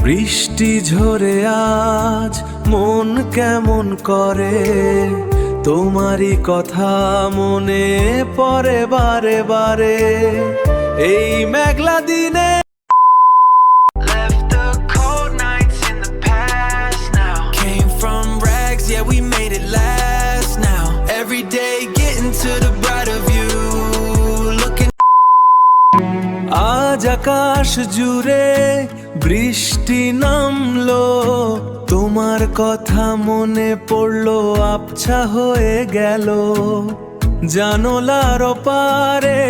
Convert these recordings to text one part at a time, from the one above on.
বৃষ্টি ঝরে আজ মন কেমন করে, তোমারই কথা মনে পড়ে বারে বারে। এই মেঘলা দিনে আজ আকাশ জুড়ে বৃষ্টি নামলো, তোমার কথা মনে পড়লো আবছা হয়ে গেল। জানোলার ওপারে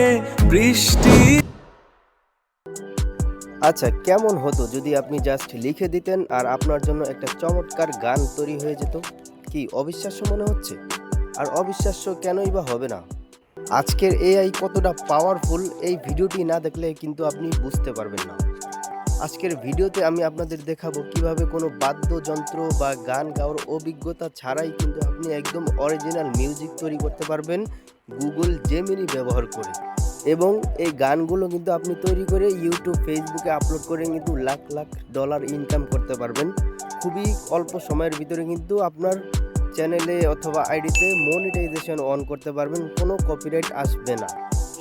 বৃষ্টি। আচ্ছা, কেমন হতো যদি আপনি জাস্ট লিখে দিতেন আর আপনার জন্য একটা চমৎকার গান তৈরি হয়ে যেত? কি অবিশ্বাস্য মনে হচ্ছে? আর অবিশ্বাস্য কেনই বা হবে না? আজকের এআই কতটা পাওয়ারফুল এই ভিডিওটি না দেখলে কিন্তু আপনি বুঝতে পারবেন না। আজকের ভিডিওতে আমি আপনাদের দেখাবো কিভাবে কোনো বাদ্যযন্ত্র বা গান গাওয়ার অভিজ্ঞতা ছাড়াই কিন্তু আপনি একদম অরিজিনাল মিউজিক তৈরি করতে পারবেন গুগল জেমিনি ব্যবহার করে। এবং এই গানগুলো কিন্তু আপনি তৈরি করে ইউটিউব, ফেসবুকে আপলোড করে কিন্তু লাখ লাখ ডলার ইনকাম করতে পারবেন খুবই অল্প সময়ের ভিতরে। কিন্তু আপনার চ্যানেলে অথবা আইডিতে মনিটাইজেশন অন করতে পারবেন, কোনো কপিরাইট আসবে না।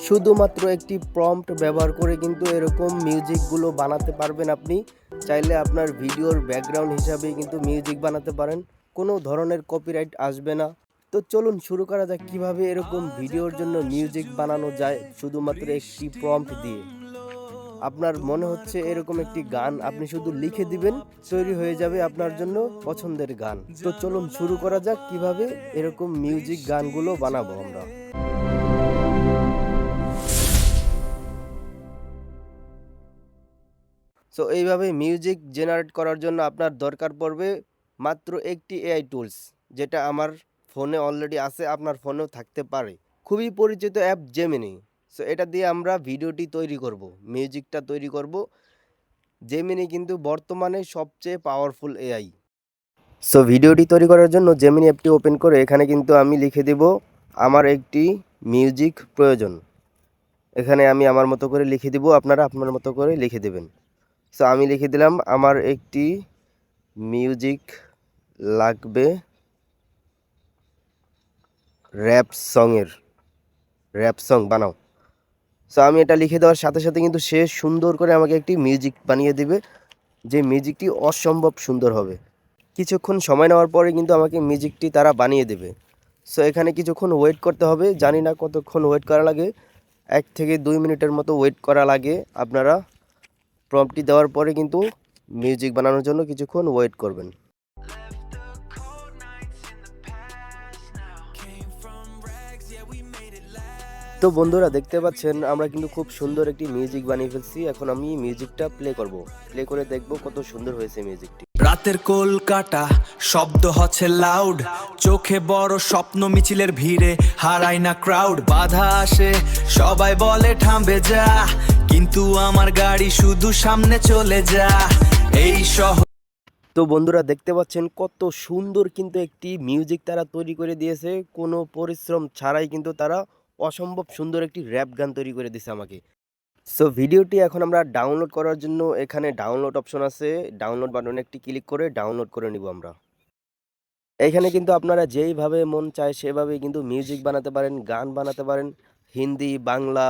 শুধুমাত্র একটি প্রম্পট ব্যবহার করে কিন্তু এরকম মিউজিকগুলো বানাতে পারবেন আপনি। চাইলে আপনার ভিডিওর ব্যাকগ্রাউন্ড হিসাবে কিন্তু মিউজিক বানাতে পারেন, কোনো ধরনের কপিরাইট আসবে না। তো চলুন শুরু করা যাক কিভাবে এরকম ভিডিওর জন্য মিউজিক বানানো যায় শুধুমাত্র একটি প্রম্পট দিয়ে। আপনার মনে হচ্ছে এরকম একটি গান, আপনি শুধু লিখে দিবেন, তৈরি হয়ে যাবে আপনার জন্য পছন্দের গান। তো চলুন শুরু করা যাক কিভাবে এরকম মিউজিক গানগুলো বানাবো আমরা। সো এইভাবে মিউজিক জেনারেট করার জন্য আপনার দরকার পড়বে মাত্র একটি এআই টুলস, যেটা আমার ফোনে অলরেডি আছে, আপনার ফোনেও থাকতে পারে। খুবই পরিচিত অ্যাপ জেমিনি। সো এটা দিয়ে আমরা ভিডিওটি তৈরি করব, মিউজিকটা তৈরি করব। জেমিনি কিন্তু বর্তমানে সবচেয়ে পাওয়ারফুল এআই। সো ভিডিওটি তৈরি করার জন্য জেমিনি অ্যাপটি ওপেন করে এখানে কিন্তু আমি লিখে দেব আমার একটি মিউজিক প্রয়োজন। এখানে আমি আমার মতো করে লিখে দেব, আপনারা আপনার মতো করে লিখে দেবেন। সো আমি লিখে দিলাম আমার একটি মিউজিক লাগবে র্যাপ সং বানাও। সো আমি এটা লিখে দেওয়ার সাথে সাথে কিন্তু সে সুন্দর করে আমাকে একটি মিউজিক বানিয়ে দেবে, যে মিউজিকটি অসম্ভব সুন্দর হবে। কিছুক্ষণ সময় নেওয়ার পরে কিন্তু আমাকে মিউজিকটি তারা বানিয়ে দেবে। সো এখানে কিছুক্ষণ ওয়েট করতে হবে, জানি না কতক্ষণ ওয়েট করা লাগে, 1 থেকে 2 মিনিটের মতো ওয়েট করা লাগে। আপনারা প্রম্পটটি দেওয়ার পরে কিন্তু মিউজিক বানানোর জন্য কিছুক্ষণ ওয়েট করবেন। তো বন্ধুরা দেখতে পাচ্ছেন আমরা কিন্তু খুব সুন্দর একটি মিউজিক বানিয়ে ফেলছি। এখন আমি মিউজিকটা প্লে করব, প্লে করে দেখব কত সুন্দর হয়েছে মিউজিকটি। রাতের কলকাতা শব্দ হচ্ছে লাউড, চোখে বড় স্বপ্ন মিছিলের ভিড়ে হারায় না ক্রাউড। বাধা আসে সবাই বলে থামবে যা, কিন্তু আমার গাড়ি শুধু সামনে চলে যা। এই শহর। তো বন্ধুরা দেখতে পাচ্ছেন কত সুন্দর কিন্তু একটি মিউজিক তারা তৈরি করে দিয়েছে, কোনো পরিশ্রম ছাড়াই কিন্তু তারা অসম্ভব সুন্দর একটি র্যাপ গান তৈরি করে দিয়েছে আমাকে। সো ভিডিওটি এখন আমরা ডাউনলোড করার জন্য এখানে ডাউনলোড অপশন আছে, ডাউনলোড বাটনে একটি ক্লিক করে ডাউনলোড করে নিব আমরা। এখানে কিন্তু আপনারা যেইভাবে মন চায় সেভাবেই কিন্তু মিউজিক বানাতে পারেন, গান বানাতে পারেন। হিন্দি, বাংলা,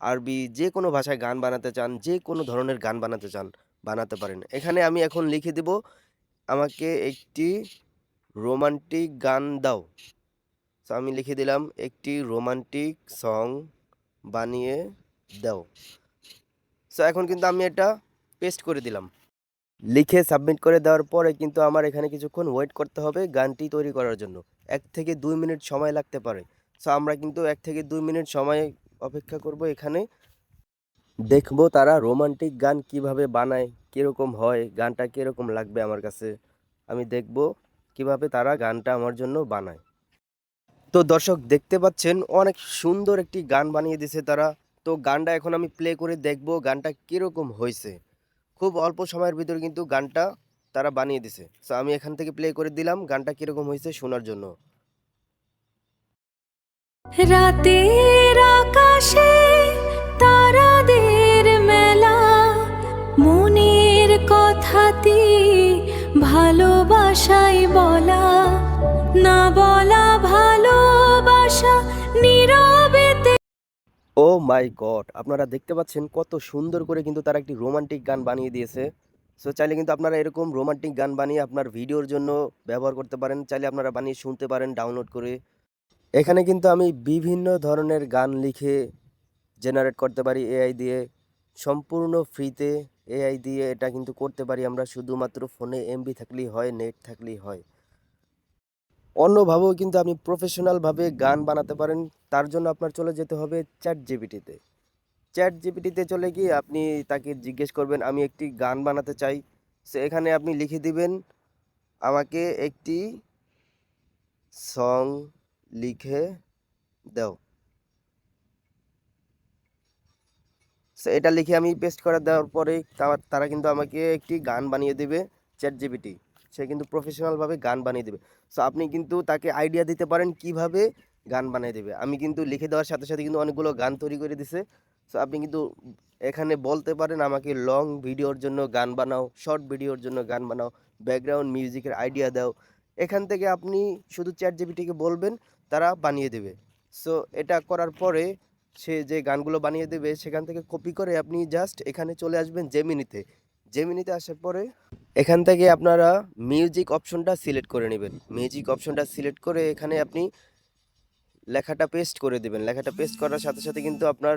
আরবি যে কোনো ভাষায় গান বানাতে চান, যে কোনো ধরনের গান বানাতে চান বানাতে পারেন। এখানে আমি এখন লিখে দেব আমাকে একটি রোমান্টিক গান দাও। সো আমি লিখে দিলাম একটি রোমান্টিক সং বানিয়ে দাও। সো এখন কিন্তু আমি এটা পেস্ট করে দিলাম। লিখে সাবমিট করে দেওয়ার পরে কিন্তু আমার এখানে কিছুক্ষণ ওয়েট করতে হবে গানটি তৈরি করার জন্য। 1 থেকে 2 মিনিট সময় লাগতে পারে। সো আমরা কিন্তু 1 থেকে 2 মিনিট সময় অপেক্ষা করব। এখানে দেখব তারা রোমান্টিক গান কিভাবে বানায়, কীরকম হয়, গানটা কীরকম লাগবে আমার কাছে। আমি দেখব কিভাবে তারা গানটা আমার জন্য বানায়। তো দর্শক দেখতে পাচ্ছেন অনেক সুন্দর একটি গান বানিয়ে দিয়েছে তারা। তো গানটা এখন আমি প্লে করে দেখব গানটা কীরকম হয়েছে। খুব অল্প সময়ের ভিতরে কিন্তু গানটা তারা বানিয়ে দিছে। সো আমি এখান থেকে প্লে করে দিলাম গানটা কীরকম হয়েছে শোনার জন্য। রাতের আকাশে তারাদের মেলা, মনের কথাতে ভাষায় বলা, না বলা ভালোবাসা নীরবেতে। ও মাই গড, আপনারা দেখতে পাচ্ছেন কত সুন্দর করে কিন্তু তারা একটি রোমান্টিক গান বানিয়ে দিয়েছে। সো চাইলে কিন্তু আপনারা এরকম রোমান্টিক গান বানিয়ে আপনার ভিডিওর জন্য ব্যবহার করতে পারেন। চাইলে আপনারা বানিয়ে শুনতে পারেন ডাউনলোড করে। এখানে কিন্তু আমি বিভিন্ন ধরনের গান লিখে জেনারেট করতে পারি এআই দিয়ে, সম্পূর্ণ ফ্রিতে। এআই দিয়ে এটা কিন্তু করতে পারি আমরা, শুধুমাত্র ফোনে এমবি থাকলেই হয়, নেট থাকলেই হয়। অন্যভাবেও কিন্তু আপনি প্রফেশনালভাবে গান বানাতে পারেন। তার জন্য আপনার চলে যেতে হবে চ্যাট জিপিটিতে। চ্যাট জিপিটিতে চলে গিয়ে আপনি তাকে জিজ্ঞেস করবেন আমি একটি গান বানাতে চাই। সো এখানে আপনি লিখে দিবেন আমাকে একটি সং লিখে দাও। সো এটা লিখে আমি পেস্ট করে দেওয়ার পরে তারা কিন্তু আমাকে একটি গান বানিয়ে দেবে। চ্যাট জিপিটি সে কিন্তু প্রফেশনালভাবে গান বানিয়ে দেবে। সো আপনি কিন্তু তাকে আইডিয়া দিতে পারেন কিভাবে গান বানিয়ে দেবে। আমি কিন্তু লিখে দেওয়ার সাথে সাথে কিন্তু অনেকগুলো গান তৈরি করে দিছে। সো আপনি কিন্তু এখানে বলতে পারেন আমাকে লং ভিডিওর জন্য গান বানাও, শর্ট ভিডিওর জন্য গান বানাও, ব্যাকগ্রাউন্ড মিউজিকের আইডিয়া দাও। এখান থেকে আপনি শুধু চ্যাট জিপিটিকে বলবেন, তারা বানিয়ে দেবে। সো এটা করার পরে সে যে গানগুলো বানিয়ে দেবে সেখান থেকে কপি করে আপনি জাস্ট এখানে চলে আসবেন জেমিনিতে। জেমিনিতে আসার পরে এখান থেকে আপনারা মিউজিক অপশনটা সিলেক্ট করে নেবেন। মিউজিক অপশনটা সিলেক্ট করে এখানে আপনি লেখাটা পেস্ট করে দেবেন। লেখাটা পেস্ট করার সাথে সাথে কিন্তু আপনার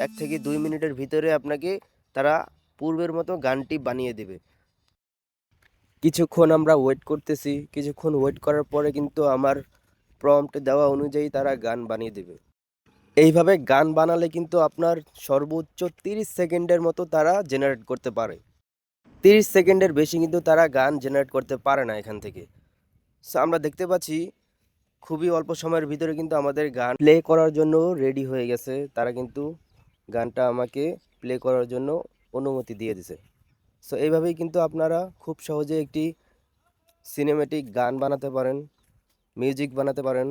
1 থেকে 2 মিনিটের ভিতরে আপনাকে তারা পূর্বের মতো গানটি বানিয়ে দেবে। কিছুক্ষণ আমরা ওয়েট করতেছি। কিছুক্ষণ ওয়েট করার পরে কিন্তু আমার প্রম্পট দেওয়া অনুযায়ী তারা গান বানিয়ে দেবে। এইভাবে গান বানালে কিন্তু আপনার সর্বোচ্চ 30 সেকেন্ডের মতো তারা জেনারেট করতে পারে। 30 সেকেন্ডের বেশি কিন্তু তারা গান জেনারেট করতে পারে না এখান থেকে। সো আমরা দেখতে পাচ্ছি খুবই অল্প সময়ের ভিতরে কিন্তু আমাদের গান প্লে করার জন্য রেডি হয়ে গেছে। তারা কিন্তু গানটা আমাকে প্লে করার জন্য অনুমতি দিয়ে দিছে। সো এইভাবেই কিন্তু আপনারা খুব সহজে একটি সিনেম্যাটিক গান বানাতে পারেন, মিউজিক বানাতে পারেন।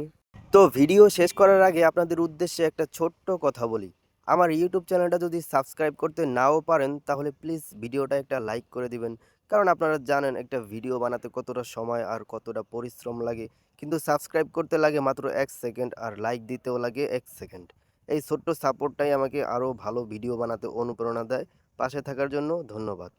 তো ভিডিও শেষ করার আগে আপনাদের উদ্দেশ্যে একটা ছোট্ট কথা বলি। আমার ইউটিউব চ্যানেলটা যদি সাবস্ক্রাইব করতে নাও পারেন তাহলে প্লিজ ভিডিওটা একটা লাইক করে দিবেন। কারণ আপনারা জানেন একটা ভিডিও বানাতে কতটা সময় আর কতটা পরিশ্রম লাগে, কিন্তু সাবস্ক্রাইব করতে লাগে মাত্র 1 সেকেন্ড আর লাইক দিতেও লাগে 1 সেকেন্ড। এই ছোট্ট সাপোর্টটাই আমাকে আরও ভালো ভিডিও বানাতে অনুপ্রেরণা দেয়। পাশে থাকার জন্য ধন্যবাদ।